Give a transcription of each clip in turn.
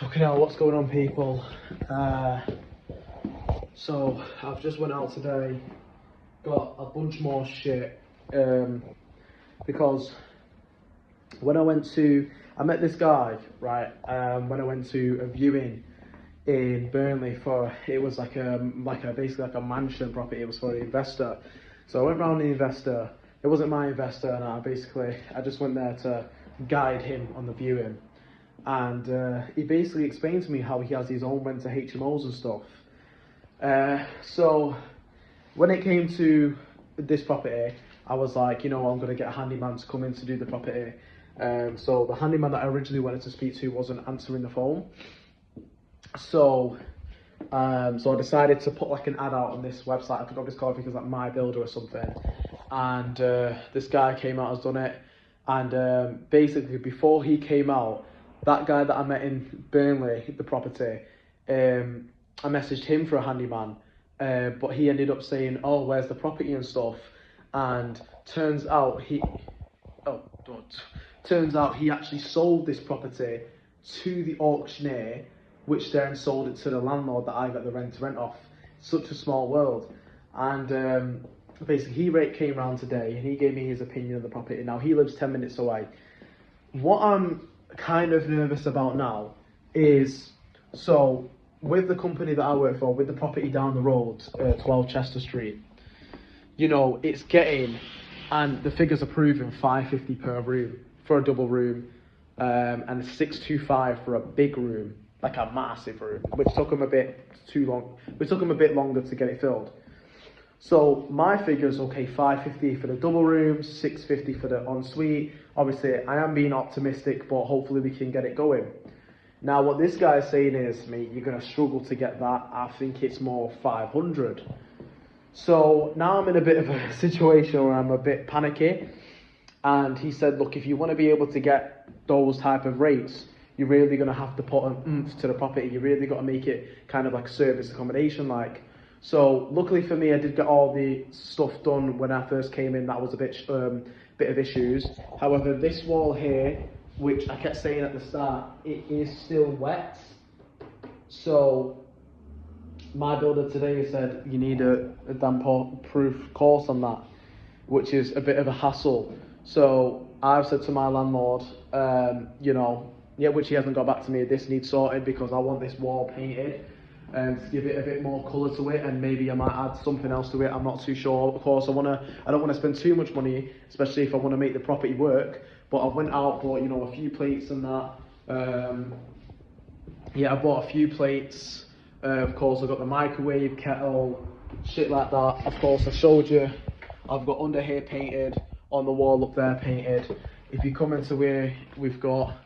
Fucking hell, what's going on, people? So I've just went out today, got a bunch more shit, because when I met this guy, right, when I went to a viewing in Burnley it was basically like a mansion property. It was for an investor. So I went round the investor. It wasn't my investor, and I just went there to guide him on the viewing. And he basically explained to me how he has his own R2HMOs and stuff. So when it came to this property, I was like, I'm going to get a handyman to come in to do the property. So the handyman that I originally wanted to speak to wasn't answering the phone. So I decided to put like an ad out on this website. I forgot what it's called, because like My Builder or something. And this guy came out, has done it. And basically before he came out, that guy that I met in Burnley, the property, I messaged him for a handyman, but he ended up saying, "Oh, where's the property and stuff?" And turns out he actually sold this property to the auctioneer, which then sold it to the landlord that I got the rent off. Such a small world. And basically he came round today and he gave me his opinion of the property. Now he lives 10 minutes away. What I'm kind of nervous about now is, so with the company that I work for, with the property down the road, 12 Chester Street, it's getting, and the figures are proving, £550 per room for a double room, and £625 for a big room, like a massive room, which took them a bit longer to get it filled. So my figure's okay, £550 for the double room, £650 for the ensuite. Obviously, I am being optimistic, but hopefully we can get it going. Now, what this guy is saying is, mate, you're going to struggle to get that. I think it's more 500. So now I'm in a bit of a situation where I'm a bit panicky. And he said, look, if you want to be able to get those type of rates, you're really going to have to put an oomph to the property. You really got to make it kind of like service accommodation like. So luckily for me, I did get all the stuff done when I first came in. That was a bit of issues. However, this wall here, which I kept saying at the start, it is still wet. So my builder today said you need a damp-proof course on that, which is a bit of a hassle. So I've said to my landlord, which he hasn't got back to me, this needs sorted because I want this wall painted and to give it a bit more colour to it, and maybe I might add something else to it. I'm not too sure. Of course, I don't want to spend too much money, especially if I want to make the property work. But I went out, bought a few plates and that. I bought a few plates. Of course, I got the microwave, kettle, shit like that. Of course, I showed you. I've got under here painted, on the wall up there painted. If you come into where we've got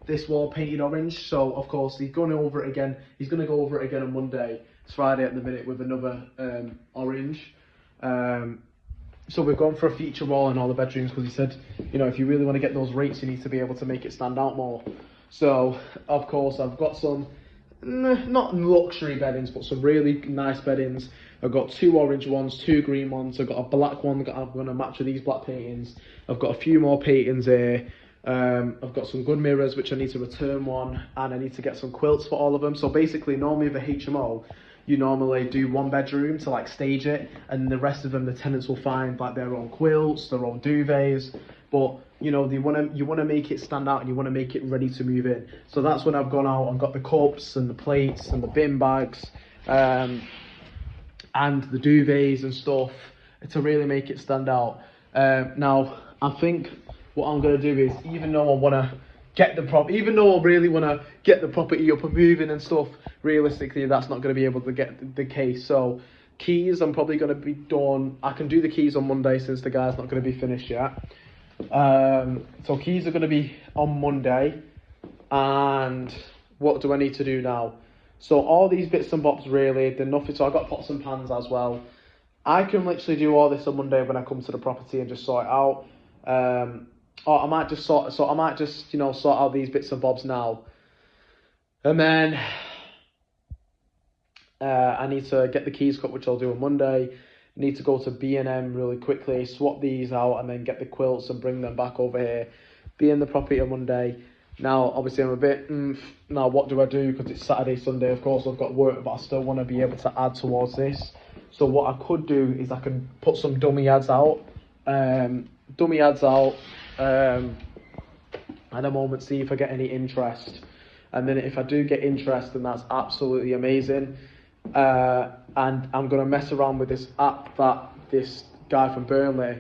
this wall painted orange, so of course he's going over it again. He's going to go over it again on Monday. It's Friday at the minute with another orange. So we've gone for a feature wall in all the bedrooms because he said, if you really want to get those rates, you need to be able to make it stand out more. So of course I've got some not luxury beddings, but some really nice beddings. I've got 2 orange ones, 2 green ones. I've got a black one that I'm going to match with these black paintings. I've got a few more paintings here. I've got some good mirrors which I need to return one, and I need to get some quilts for all of them. So basically, normally with a HMO, you normally do 1 bedroom to like stage it, and the rest of them the tenants will find like their own quilts, their own duvets. But you want to make it stand out, and you want to make it ready to move in. So that's when I've gone out and got the cups and the plates and the bin bags, and the duvets and stuff to really make it stand out. Now I think what I'm going to do is, even though I really want to get the property up and moving and stuff, realistically that's not going to be able to get the case. So keys, I'm probably going to be done. I can do the keys on Monday since the guy's not going to be finished yet. So keys are going to be on Monday. And what do I need to do now? So all these bits and bobs, really, they're nothing. So I've got pots and pans as well. I can literally do all this on Monday when I come to the property and just sort it out. Or I might just sort out these bits and bobs now. And then I need to get the keys cut, which I'll do on Monday. I need to go to B&M really quickly, swap these out, and then get the quilts and bring them back over here. Be in the property on Monday. Now, obviously, I'm a bit, now what do I do? Because it's Saturday, Sunday, of course, I've got work, but I still want to be able to add towards this. So what I could do is I could put some dummy ads out, at the moment, see if I get any interest. And then if I do get interest, then that's absolutely amazing. And I'm going to mess around with this app that this guy from Burnley,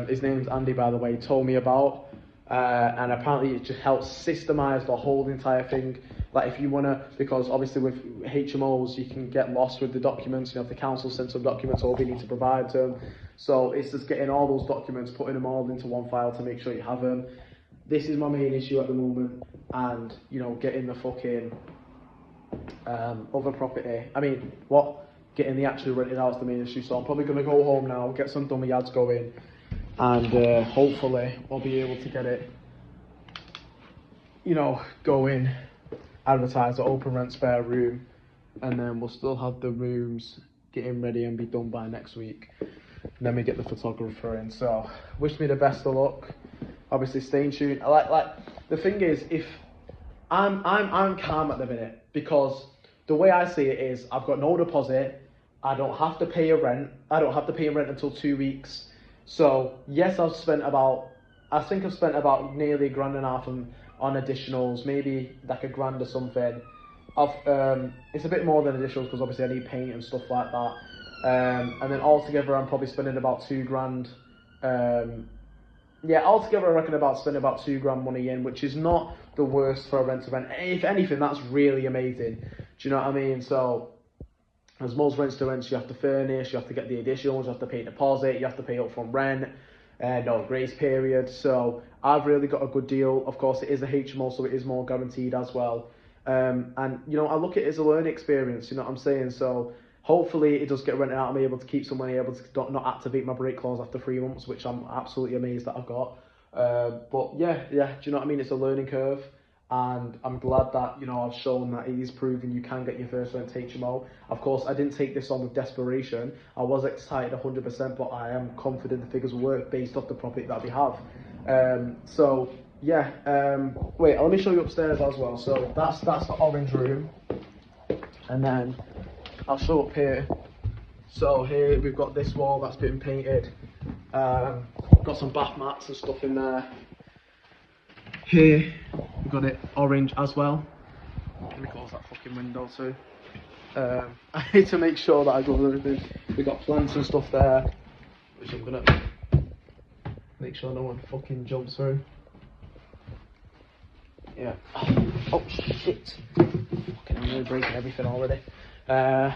his name's Andy, by the way, told me about. And apparently it just helps systemize the whole entire thing. Like if you want to, because obviously with HMOs you can get lost with the documents, you know, if the council sends some documents or we need to provide them. So it's just getting all those documents, putting them all into one file to make sure you have them. This is my main issue at the moment, and you know, getting the fucking other property. I mean, getting the actually rented out is the main issue. So I'm probably gonna go home now, get some dummy ads going, and hopefully I'll be able to get it, you know, going, advertise the open rent spare room, and then we'll still have the rooms getting ready and be done by next week. And then we get the photographer in. So wish me the best of luck. Obviously, stay in tune. Like the thing is, if I'm calm at the minute, because the way I see it is, I've got no deposit. I don't have to pay a rent. I don't have to pay a rent until 2 weeks. So yes, I think I've spent about nearly £1.5 on additionals, maybe like £1,000 or something. It's a bit more than additionals because obviously I need paint and stuff like that. And then altogether, I'm probably spending about £2,000. Yeah, altogether I reckon spending about £2,000 money in, which is not the worst for a rent to rent. If anything, that's really amazing. Do you know what I mean? So, as most rents to rents, you have to furnish, you have to get the additionals, you have to pay a deposit, you have to pay upfront rent, no grace period. So I've really got a good deal. Of course, it is a HMO, so it is more guaranteed as well. And you know, I look at it as a learning experience. You know what I'm saying? So hopefully it does get rented out. I'm able to keep some money, able to not activate my break clause after 3 months, which I'm absolutely amazed that I've got. But yeah, do you know what I mean? It's a learning curve, and I'm glad that, you know, I've shown that it is proven you can get your first rent HMO. Of course, I didn't take this on with desperation. I was excited 100%, but I am confident the figures will work based off the property that we have. So yeah, wait, let me show you upstairs as well. So that's the orange room, and then I'll show up here. So here we've got this wall that's been painted. Got some bath mats and stuff in there. Here we've got it orange as well. Let me close that fucking window too. I need to make sure that I go with everything. We've got plants and stuff there, which I'm gonna make sure no one fucking jumps through. Yeah. Oh shit. Fucking, I'm really breaking everything already. And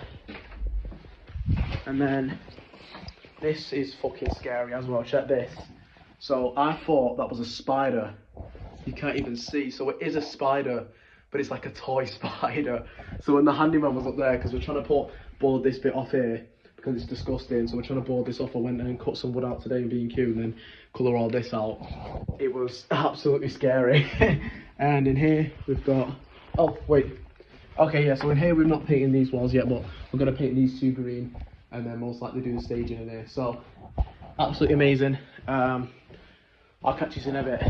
then this is fucking scary as well. Check this. So I thought that was a spider. You can't even see. So it is a spider, but it's like a toy spider. So when the handyman was up there, because we're trying to board this bit off here because it's disgusting. So we're trying to board this off. I went and cut some wood out today in B&Q and then colour all this out. It was absolutely scary. And in here we've got, oh wait. Okay, yeah, so in here we're not painting these walls yet, but we're going to paint these 2 green and then most likely do the staging in here. So, absolutely amazing. I'll catch you in a bit.